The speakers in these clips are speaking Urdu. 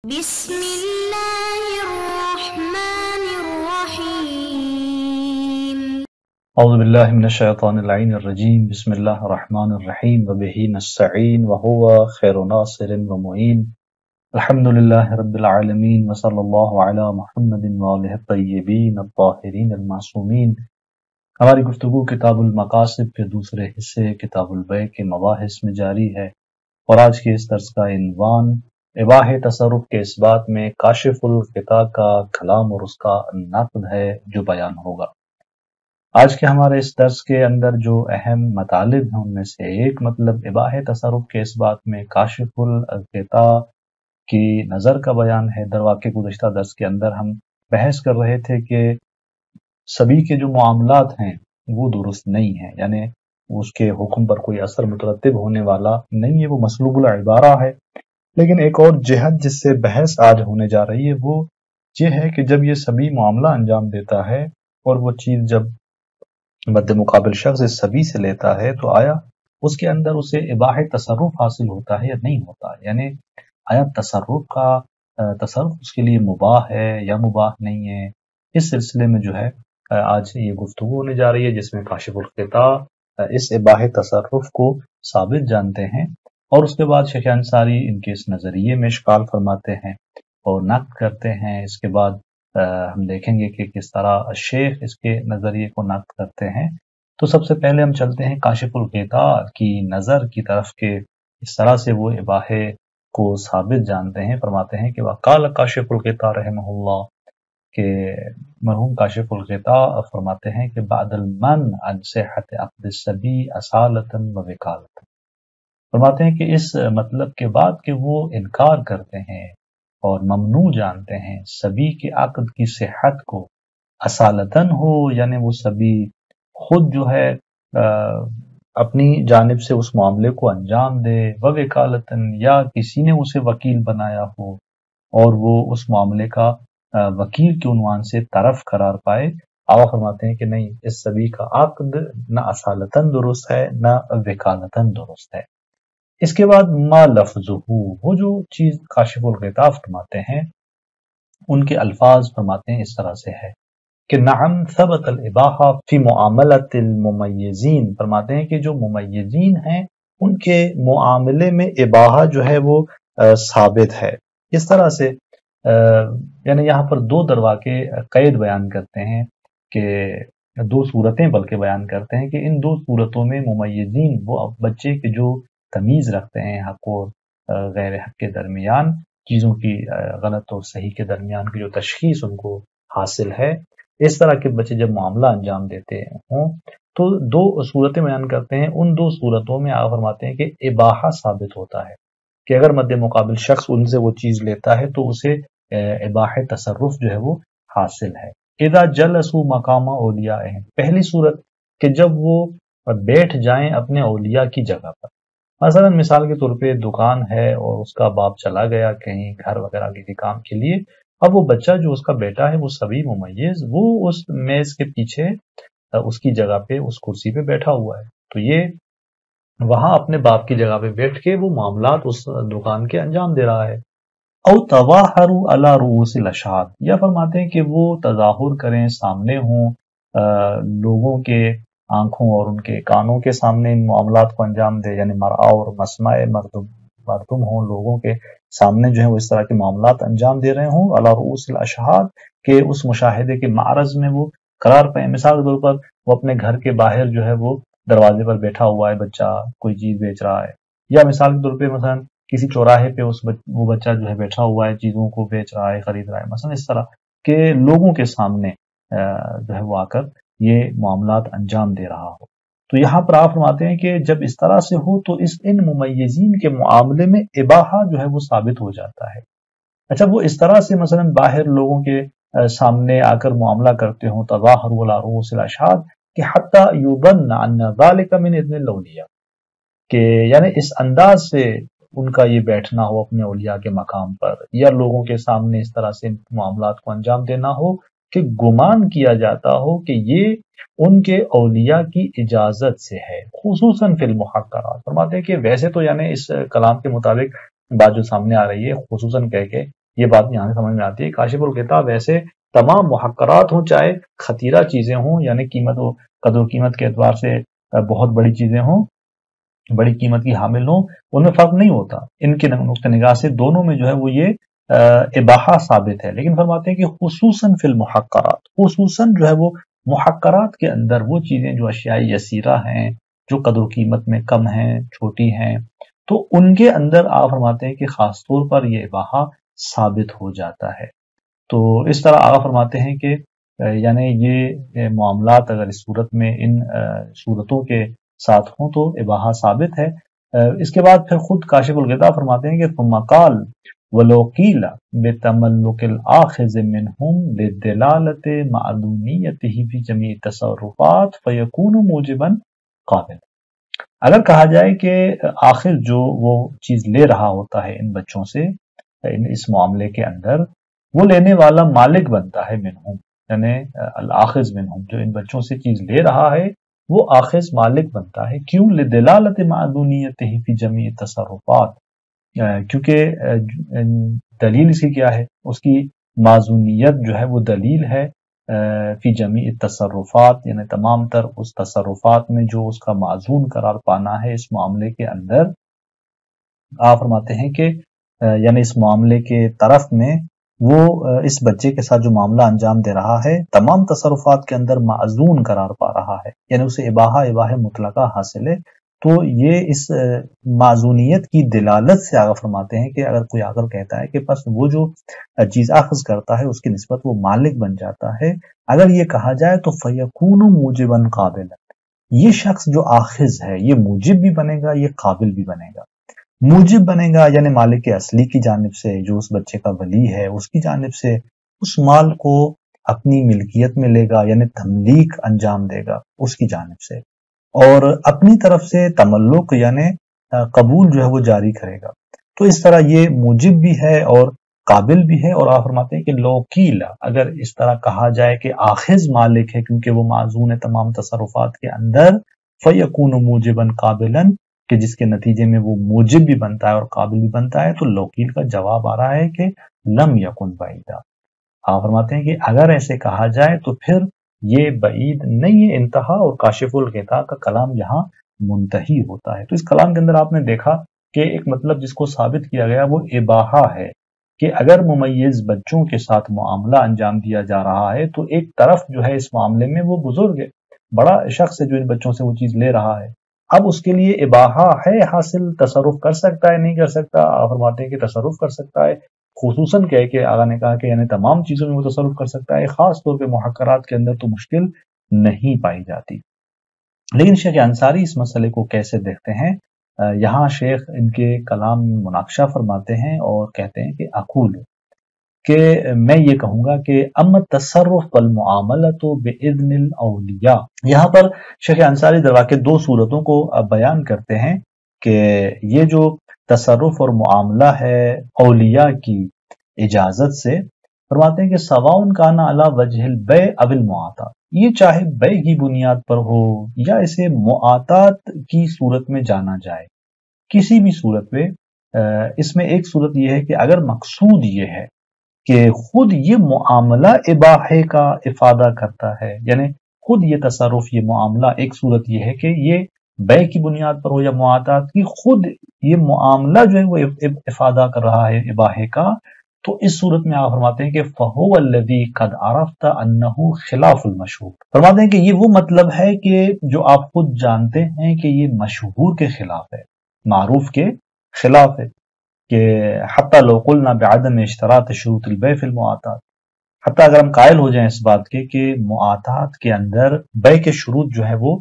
بسم اللہ الرحمن الرحیم اعوذ باللہ من الشیطان اللعین الرجیم بسم اللہ الرحمن الرحیم وبہ نستعین وہو خیر ناصر ومعین الحمدللہ رب العالمین وصلی اللہ علی محمد وآلہ الطیبین الطاہرین المعصومین۔ ہماری گفتگو کتاب المقاصد کے دوسرے حصے کتاب البیع کے مباحث میں جاری ہے، اور آج کے اس درس کا عنوان اباح تصرف کے اس بات میں کاشف الغطا کا کلام اور اس کا نقد ہے جو بیان ہوگا۔ آج کے ہمارے اس درس کے اندر جو اہم مطالب ہیں ان میں سے ایک مطلب اباح تصرف کے اس بات میں کاشف الغطا کی نظر کا بیان ہے۔ درواقع گزشتہ درس کے اندر ہم بحث کر رہے تھے کہ سبھی کے جو معاملات ہیں وہ درست نہیں ہیں، یعنی اس کے حکم پر کوئی اثر مترتب ہونے والا نہیں ہے، وہ مسلوب العبارہ ہے۔ لیکن ایک اور جہت جس سے بحث آج ہونے جا رہی ہے وہ یہ ہے کہ جب یہ سبھی معاملہ انجام دیتا ہے اور وہ چیز جب مد مقابل شخص اس سبھی سے لیتا ہے تو آیا اس کے اندر اسے اباح تصرف حاصل ہوتا ہے یا نہیں ہوتا، یعنی آیا تصرف اس کے لیے مباح ہے یا مباح نہیں ہے۔ اس سلسلے میں جو ہے آج یہ گفتگو ہونے جا رہی ہے جس میں کاشف الغطا اس اباح تصرف کو ثابت جانتے ہیں، اور اس کے بعد شیخ انصاری ان کے اس نظریے میں اشکال فرماتے ہیں اور نقد کرتے ہیں۔ اس کے بعد ہم دیکھیں گے کہ کس طرح شیخ اس کے نظریے کو نقد کرتے ہیں۔ تو سب سے پہلے ہم چلتے ہیں کاشف الغطا کی نظر کی طرف کہ اس طرح سے وہ اباحے کو ثابت جانتے ہیں۔ فرماتے ہیں کہ وقال کاشف الغطا رحمہ اللہ، کہ مرحوم کاشف الغطا فرماتے ہیں کہ بعد المن عن صحت عقد الصبی اصالۃ و وکالۃ، فرماتے ہیں کہ اس مطلب کے بعد کہ وہ انکار کرتے ہیں اور ممنوع جانتے ہیں سبی کے عقد کی صحت کو، اصالتاً ہو یعنی وہ سبی خود جو ہے اپنی جانب سے اس معاملے کو انجام دے، و وکالتاً یا کسی نے اسے وکیل بنایا ہو اور وہ اس معاملے کا وکیل کے عنوان سے طرف قرار پائے۔ آقا فرماتے ہیں کہ نہیں، اس سبی کا عقد نہ اصالتاً درست ہے نہ وکالتاً درست ہے۔ اس کے بعد ما لفظہ، وہ جو چیز کاشف الغطا فرماتے ہیں ان کے الفاظ فرماتے ہیں اس طرح سے ہے کہ نعم ثبت الاباحہ فی معاملۃ الممیزین، فرماتے ہیں کہ جو ممیزین ہیں ان کے معاملے میں اباحہ جو ہے وہ ثابت ہے۔ اس طرح سے یعنی یہاں پر دو درواقع قید بیان کرتے ہیں کہ دو صورتیں بلکہ بیان کرتے ہیں کہ ان دو صورتوں میں ممیزین وہ بچے کے جو تمیز رکھتے ہیں حق اور غیر حق کے درمیان، چیزوں کی غلط اور صحیح کے درمیان کی جو تشخیص ان کو حاصل ہے، اس طرح کے بچے جب معاملہ انجام دیتے ہوں تو دو صورتیں بیان کرتے ہیں۔ ان دو صورتوں میں آپ فرماتے ہیں کہ اباحہ ثابت ہوتا ہے کہ اگر مد مقابل شخص ان سے وہ چیز لیتا ہے تو اسے اباح تصرف جو ہے وہ حاصل ہے۔ اذا جلسوا مقام اولیائہم، پہلی صورت کہ جب وہ بیٹھ جائیں اپنے اولیاء کی جگہ پر، مثلا مثال کے طور پہ دکان ہے اور اس کا باپ چلا گیا کہیں گھر وغیرہ کے کام کے لیے، اب وہ بچہ جو اس کا بیٹا ہے وہ سبھی ممیز وہ اس میز کے پیچھے اس کی جگہ پہ اس کرسی پہ بیٹھا ہوا ہے، تو یہ وہاں اپنے باپ کی جگہ پہ بیٹھ کے وہ معاملات اس دکان کے انجام دے رہا ہے۔ او تظاہروا علی رؤوس الاشہاد، یا فرماتے ہیں کہ وہ تظاہر کریں، سامنے ہوں لوگوں کے آنکھوں اور ان کے کانوں کے سامنے ان معاملات کو انجام دے، یعنی مرآ اور مسمع مردم ہوں، لوگوں کے سامنے جو ہے وہ اس طرح کے معاملات انجام دے رہے ہوں علی رؤوس الاشہاد، کہ اس مشاہدے کے معرض میں وہ قرار پائیں۔ مثال کے طور پر وہ اپنے گھر کے باہر جو ہے وہ دروازے پر بیٹھا ہوا ہے، بچہ کوئی چیز بیچ رہا ہے، یا مثال کے طور پہ مثلا کسی چوراہے پہ وہ بچہ جو ہے بیٹھا ہوا ہے چیزوں کو بیچ رہا ہے، خرید رہا ہے، مثلا اس طرح کہ لوگوں کے سامنے جو ہے وہ آ کر یہ معاملات انجام دے رہا ہو۔ تو یہاں پر آپ فرماتے ہیں کہ جب اس طرح سے ہو تو ان ممیزین کے معاملے میں اباحہ جو ہے وہ ثابت ہو جاتا ہے۔ اچھا، وہ اس طرح سے مثلا باہر لوگوں کے سامنے آ کر معاملہ کرتے ہوں، تظاہروا علی رؤوس الاشہاد، کہ حتی یظن ان ذلک من اذن الاولیاء، کہ یعنی اس انداز سے ان کا یہ بیٹھنا ہو اپنے اولیاء کے مقام پر یا لوگوں کے سامنے اس طرح سے معاملات کو انجام دینا ہو کہ گمان کیا جاتا ہو کہ یہ ان کے اولیاء کی اجازت سے ہے، خصوصاً فی المحقرات۔ فرماتے ہیں کہ ویسے تو یعنی اس کلام کے مطابق بات جو سامنے آ رہی ہے خصوصاً کہہ کے یہ بات یہاں سے سمجھ میں آتی ہے کاشف الغطا ویسے تمام محقرات ہوں، چاہے خطیرہ چیزیں ہوں، یعنی قیمت و قدر و قیمت کے اعتبار سے بہت بڑی چیزیں ہوں، بڑی قیمت کی حامل ہوں، ان میں فرق نہیں ہوتا، ان کے نقطہ نگاہ سے دونوں میں جو ہے وہ یہ اباحہ ثابت ہے. لیکن فرماتے ہیں کہ خصوصاً فی المحقرات، خصوصاً جو ہے وہ محقرات کے اندر وہ چیزیں جو اشیاء یسیرہ ہیں، جو قدر و قیمت میں کم ہیں، چھوٹی ہیں، تو ان کے اندر آپ فرماتے ہیں کہ خاص طور پر یہ اباحہ ثابت ہو جاتا ہے. تو اس طرح آغا فرماتے ہیں کہ یعنی یہ معاملات اگر اس صورت میں ان صورتوں کے ساتھ ہوں تو اباحہ ثابت ہے. اس کے بعد پھر خود کاشف الغطا فرماتے ہیں کہ ثم قال ولو قیل بتملک الآخذ منهم للدلالة معدومیته فی جمیع التصرفات فیکون موجبا قابل. اگر کہا جائے کہ آخذ جو وہ چیز لے رہا ہوتا ہے ان بچوں سے اس معاملے کے اندر، وہ لینے والا مالک بنتا ہے منہم، یعنی الآخذ منہم، جو ان بچوں سے چیز لے رہا ہے وہ آخذ مالک بنتا ہے. کیوں؟ لدلالت معدونیتہ فی جمیع التصرفات، کیونکہ دلیل اس کی کیا ہے؟ اس کی معزونیت جو ہے وہ دلیل ہے فی جمیع التصرفات، یعنی تمام تر اس تصرفات میں جو اس کا معزون قرار پانا ہے اس معاملے کے اندر. آپ فرماتے ہیں کہ یعنی اس معاملے کے طرف میں وہ اس بچے کے ساتھ جو معاملہ انجام دے رہا ہے تمام تصرفات کے اندر معزون قرار پا رہا ہے، یعنی اسے اباحہ مطلقہ حاصل ہے. تو یہ اس معزونیت کی دلالت سے آگے فرماتے ہیں کہ اگر کوئی آ کر کہتا ہے کہ بس وہ جو چیز اخذ کرتا ہے اس کی نسبت وہ مالک بن جاتا ہے، اگر یہ کہا جائے تو فیکون موجبا قابلا، یہ شخص جو آخذ ہے یہ موجب بھی بنے گا، یہ قابل بھی بنے گا. موجب بنے گا یعنی مالک اصلی کی جانب سے، جو اس بچے کا ولی ہے اس کی جانب سے اس مال کو اپنی ملکیت میں لے گا، یعنی تملیک انجام دے گا اس کی جانب سے، اور اپنی طرف سے تملک یعنی قبول جو ہے وہ جاری کرے گا. تو اس طرح یہ موجب بھی ہے اور قابل بھی ہے. اور آپ فرماتے ہیں کہ لوکیلا، اگر اس طرح کہا جائے کہ آخذ مالک ہے کیونکہ وہ معزون ہے تمام تصرفات کے اندر، فیکون موجبا قابلا، کہ جس کے نتیجے میں وہ موجب بھی بنتا ہے اور قابل بھی بنتا ہے، تو لوکیل کا جواب آ رہا ہے کہ لم یکن بعیدا. آپ فرماتے ہیں کہ اگر ایسے کہا جائے تو پھر یہ بعید نہیں ہے. انتہا اور کاشف الغطا کا کلام یہاں منتہی ہوتا ہے. تو اس کلام کے اندر آپ نے دیکھا کہ ایک مطلب جس کو ثابت کیا گیا وہ اباحہ ہے، کہ اگر ممیز بچوں کے ساتھ معاملہ انجام دیا جا رہا ہے تو ایک طرف جو ہے اس معاملے میں وہ بزرگ ہے، بڑا شخص ہے جو ان بچوں سے وہ چیز لے رہا ہے. اب اس کے لیے اباحہ ہے حاصل، تصرف کر سکتا ہے نہیں کر سکتا؟ آپ فرماتے ہیں کہ تصرف کر سکتا ہے. خصوصاً کیا ہے کہ آقا نے کہا کہ یعنی تمام چیزوں میں وہ تصرف کر سکتا ہے، خاص طور پہ محقرات کے اندر تو مشکل نہیں پائی جاتی. لیکن شیخ انصاری اس مسئلے کو کیسے دیکھتے ہیں؟ یہاں شیخ ان کے کلام میں مناقشہ فرماتے ہیں اور کہتے ہیں کہ اقول، کہ میں یہ کہوں گا کہ اما تصرف والمعاملۃ باذن الاولیاء. یہاں پر شیخ انصاری در واقع دو صورتوں کو بیان کرتے ہیں کہ یہ جو تصرف اور معاملہ ہے اولیاء کی اجازت سے، فرماتے ہیں کہ سواء کان علی وجہ البیع او المعاطات، یہ چاہے بیع کی بنیاد پر ہو یا اسے معاطات کی صورت میں جانا جائے، کسی بھی صورت میں. اس میں ایک صورت یہ ہے کہ اگر مقصود یہ ہے کہ خود یہ معاملہ اباحے کا افادہ کرتا ہے، یعنی خود یہ تصرف، یہ معاملہ، ایک صورت یہ ہے کہ یہ بیع کی بنیاد پر ہو یا معاطات کی، خود یہ معاملہ جو ہے وہ افادہ کر رہا ہے اباحے کا، تو اس صورت میں آپ فرماتے ہیں کہ فَهُوَ الَّذِي قَدْ عَرَفْتَ أَنَّهُ خِلَافُ الْمَشْهُورِ. فرماتے ہیں کہ یہ وہ مطلب ہے کہ جو آپ خود جانتے ہیں کہ یہ مشہور کے خلاف ہے، معروف کے خلاف ہے، کہ حتی لو قلنا بعدم اشتراط شروط البیع فی المعاطات، حتی اگر ہم قائل ہو جائیں اس بات کے کہ معاطات کے اندر بیع کے شروط جو ہے وہ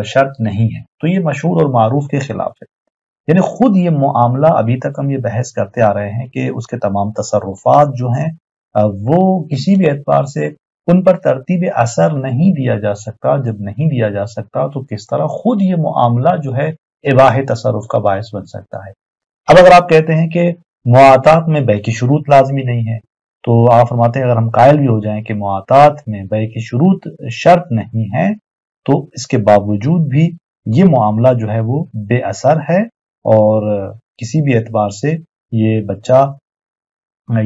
شرط نہیں ہے، تو یہ مشہور اور معروف کے خلاف ہے. یعنی خود یہ معاملہ، ابھی تک ہم یہ بحث کرتے آ رہے ہیں کہ اس کے تمام تصرفات جو ہیں وہ کسی بھی اعتبار سے ان پر ترتیب اثر نہیں دیا جا سکتا. جب نہیں دیا جا سکتا تو کس طرح خود یہ معاملہ جو ہے اباحہ تصرف کا باعث بن سکتا ہے. اب اگر آپ کہتے ہیں کہ معاطات میں بیع کی شروط لازمی نہیں ہے، تو آپ فرماتے ہیں اگر ہم قائل بھی ہو جائیں کہ معاطات میں بیع کی شروط شرط نہیں ہے، تو اس کے باوجود بھی یہ معاملہ جو ہے وہ بے اثر ہے اور کسی بھی اعتبار سے یہ بچہ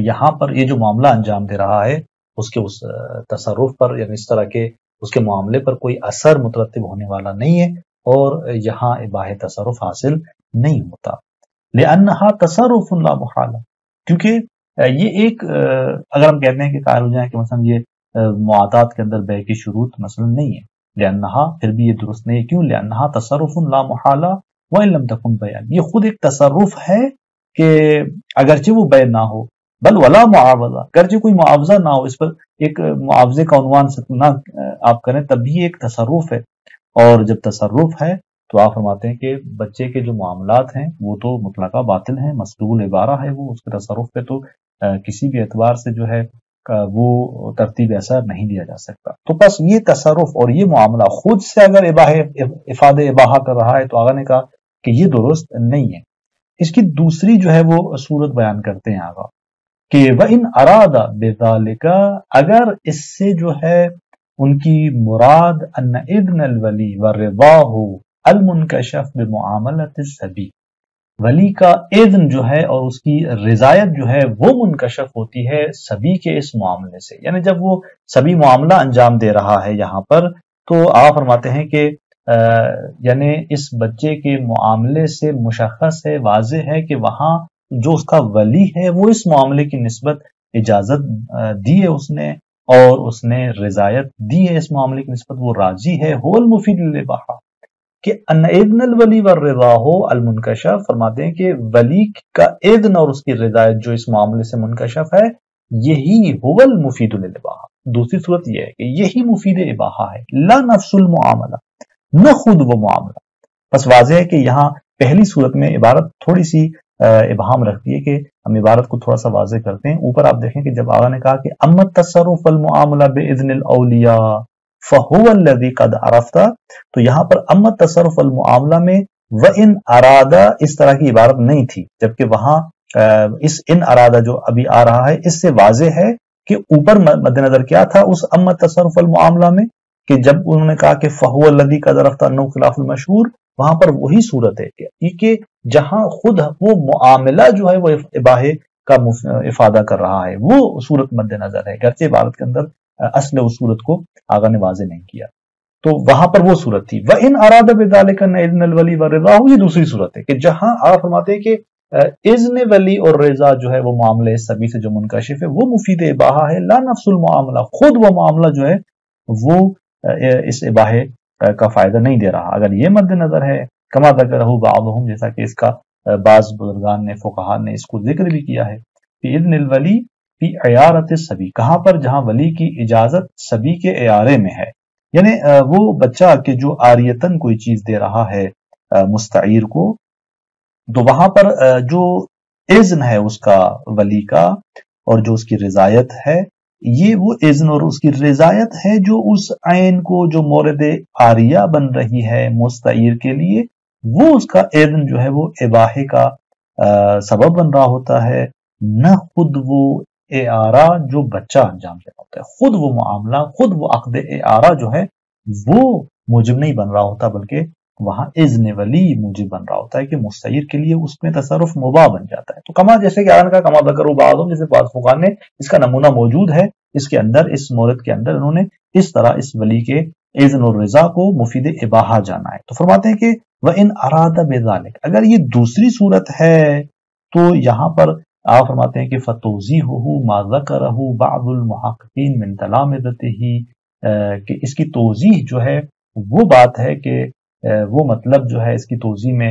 یہاں پر یہ جو معاملہ انجام دے رہا ہے اس کے اس تصرف پر یعنی اس طرح کے اس کے معاملے پر کوئی اثر مترتب ہونے والا نہیں ہے اور یہاں اباحہ تصرف حاصل نہیں ہوتا، لأنها تصرف لا محالہ، کیونکہ یہ ایک اگر ہم کہتے ہیں کہ قائل ہو جائیں کہ مثلا یہ معاہدات کے اندر بے کی شروط مثلا نہیں ہے، لأنها پھر بھی یہ درست نہیں ہے، کیوں؟ لأنها تصرف لا محالہ وإن لم تكن بیان، یہ خود ایک تصرف ہے کہ اگرچہ وہ بے نہ ہو، بل ولا معاوضہ، اگرچہ کوئی معاوضہ نہ ہو، اس پر ایک معاوضے کا عنوان نہ آپ کریں تب بھی ایک تصرف ہے، اور جب تصرف ہے تو آپ فرماتے ہیں کہ بچے کے جو معاملات ہیں وہ تو مطلقہ باطل ہیں، مسلوب العبارہ ہے، وہ اس کے تصرف پہ تو کسی بھی اعتبار سے جو ہے وہ ترتیب ایسا نہیں دیا جا سکتا۔ تو بس یہ تصرف اور یہ معاملہ خود سے اگر افاد اباحہ کر رہا ہے تو آغا نے کہا کہ یہ درست نہیں ہے۔ اس کی دوسری جو ہے وہ صورت بیان کرتے ہیں آغا کہ وَإِنْ أَرَادَ بِذَلِكَ، اگر اس سے جو ہے ان کی مراد ان اذن الولی ورضاہ المنکشف بمعاملۃ الصبی، ولی کا اذن جو ہے اور اس کی رضایت جو ہے وہ منکشف ہوتی ہے صبی کے اس معاملے سے، یعنی جب وہ صبی معاملہ انجام دے رہا ہے یہاں پر تو آپ فرماتے ہیں کہ یعنی اس بچے کے معاملے سے مشخص ہے، واضح ہے کہ وہاں جو اس کا ولی ہے وہ اس معاملے کی نسبت اجازت دی ہے اس نے، اور اس نے رضایت دی ہے اس معاملے کی نسبت، وہ راضی ہے، هو المفید للاباحہ، کہ ان اذن الولی والرضا ہو المنکشف، فرماتے ہیں کہ ولی کا اذن اور اس کی رضایت جو اس معاملے سے منکشف ہے یہی هو المفید للاباحہ۔ دوسری صورت یہ ہے کہ یہی مفید اباحہ ہے، لا نفس المعاملہ، نہ خود وہ معاملہ۔ بس واضح ہے کہ یہاں پہلی صورت میں عبارت تھوڑی سی ابہام رکھتی ہے کہ ہم عبارت کو تھوڑا سا واضح کرتے ہیں۔ اوپر آپ دیکھیں کہ جب آغا نے کہا کہ اما التصرف المعاملہ باذن الاولیاء فهو الذي قد عرفت، تو یہاں پر اما التصرف المعاملہ میں وان ارادہ اس طرح کی عبارت نہیں تھی، جبکہ وہاں اس ان ارادہ جو ابھی آ رہا ہے اس سے واضح ہے کہ اوپر مد نظر کیا تھا اس اما التصرف المعاملہ میں کہ جب انہوں نے کہا کہ فهو الذي قد عرفت انه خلاف المشہور، وہاں پر وہی صورت ہے کہ جہاں خود وہ معاملہ جو ہے وہ اباحے کا افادہ کر رہا ہے وہ صورت مد نظر ہے، گرچہ عبارت کے اندر اصل اس صورت کو آغا نے واضح نہیں کیا، تو وہاں پر وہ صورت تھی۔ وَإِنْ أَرَادَ بِذَلِكَ أَنَّ إِذْنَ الْوَلِي وَرِضَاهُ، یہ دوسری صورت ہے کہ جہاں آپ فرماتے ہیں کہ اذن ولی اور رضا جو ہے وہ معاملے سبھی سے جو منکشف ہے وہ مفید اباحہ ہے، لا نفس المعاملہ، خود وہ معاملہ جو ہے وہ اس اباحے کا فائدہ نہیں دے رہا۔ اگر یہ مد نظر ہے کما ذکرہ بعضهم، جیسا کہ اس کا بعض بزرگان نے فقہاء نے اس کو ذکر بھی کیا ہے، کہ اذن الولی فی عیارت الصبی، کہاں پر؟ جہاں ولی کی اجازت صبی کے عیارے میں ہے، یعنی وہ بچہ کہ جو عاریتاً کوئی چیز دے رہا ہے مستعیر کو، تو وہاں پر جو اذن ہے اس کا ولی کا اور جو اس کی رضایت ہے، یہ وہ اذن اور اس کی رضایت ہے جو اس عین کو جو مورد عاریہ بن رہی ہے مستعیر کے لیے، وہ اس کا اذن جو ہے وہ اباحے کا سبب بن رہا ہوتا ہے، نہ خود وہ اعارہ جو بچہ انجام دے رہا ہوتا ہے، خود وہ معاملہ، خود وہ عقد اعارہ جو ہے وہ موجب نہیں بن رہا ہوتا، بلکہ وہاں اذن ولی موجب بن رہا ہوتا ہے کہ مستعیر کے لیے اس میں تصرف مباح بن جاتا ہے۔ تو کما جیسے کہ آن کا کما ذکر بعضهم، جیسے بعض فقہاء نے اس کا نمونہ موجود ہے اس کے اندر، اس مورد کے اندر انہوں نے اس طرح اس ولی کے اذن اور رضا کو مفید اباحہ جانا ہے۔ تو فرماتے ہیں کہ وَإِنْ أَرَادَ بِذَلِكَ، اگر یہ دوسری صورت ہے تو یہاں پر آپ فرماتے ہیں کہ فَتَوْضِيحُهُ مَا ذَكَرَهُ بَعْضُ الْمُحَقِّقِينَ مِنْ تَلَامِذَتِهِ، کہ اس کی توضیح جو ہے وہ بات ہے کہ وہ مطلب جو ہے اس کی توضیح میں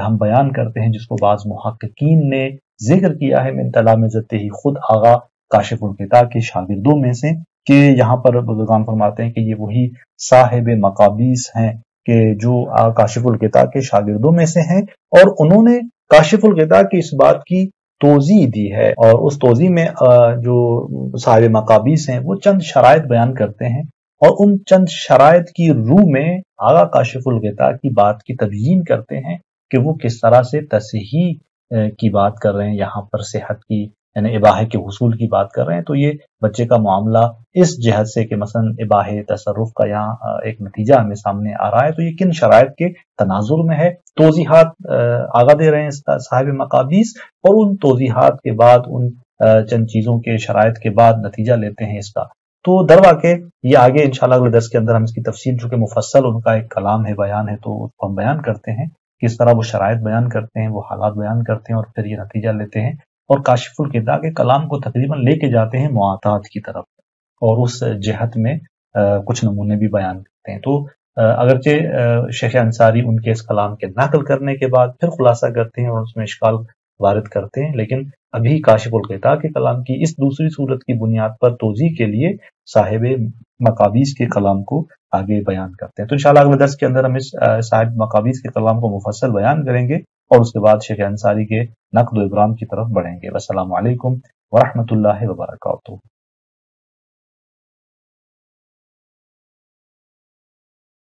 ہم بیان کرتے ہیں جس کو بعض محققین نے ذکر کیا ہے، من تلامذتہ، خود آغا کاشف الغطاء کے شاگردوں میں سے، کہ یہاں پر بزرگان فرماتے ہیں کہ یہ وہی صاحب مقابیس ہیں کہ جو کاشف الغطاء کے شاگردوں میں سے ہیں، اور انہوں نے کاشف الغطاء کی اس بات کی توضیح دی ہے، اور اس توضیح میں جو صاحب مقابیس ہیں وہ چند شرائط بیان کرتے ہیں، اور ان چند شرائط کی روح میں آغا کاشف الغطاء کی بات کی تبیین کرتے ہیں کہ وہ کس طرح سے تصحیح کی بات کر رہے ہیں، یہاں پر صحت کی یعنی اباحے کے حصول کی بات کر رہے ہیں۔ تو یہ بچے کا معاملہ اس جہت سے کہ مثلا اباحے تصرف کا یہاں ایک نتیجہ ہمیں سامنے آ رہا ہے، تو یہ کن شرائط کے تناظر میں ہے، توضیحات آگاہ دے رہے ہیں صاحب مقابیس، اور ان توضیحات کے بعد ان چند چیزوں کے شرائط کے بعد نتیجہ لیتے ہیں اس کا. تو در واقع یہ آگے انشاءاللہ اگلے درس کے اندر ہم اس کی تفصیل، چونکہ مفصل ان کا ایک کلام ہے، بیان ہے، تو اس کو ہم بیان کرتے ہیں، کس طرح وہ شرائط بیان کرتے ہیں، وہ حالات بیان کرتے ہیں، اور پھر یہ نتیجہ لیتے ہیں اور کاشف القطع کے کلام کو تقریباً لے کے جاتے ہیں معاطات کی طرف، اور اس جہت میں کچھ نمونے بھی بیان کرتے ہیں. تو اگرچہ شیخ انصاری ان کے اس کلام کے نقل کرنے کے بعد پھر خلاصہ کرتے ہیں اور اس میں اشکال وارد کرتے ہیں، لیکن ابھی کاشف القطع کے کلام کی اس دوسری صورت کی بنیاد پر توضیح کے لیے صاحب مقابیس کے کلام کو آگے بیان کرتے ہیں. تو انشاءاللہ اگلے درس کے اندر ہم اس صاحب مقابیس کے کلام کو مفصل بیان کریں گے اور اس کے بعد شیخ انصاری کے نقد و ابرام کی طرف بڑھیں گے. والسلام علیکم ورحمۃ اللہ وبرکاتہ.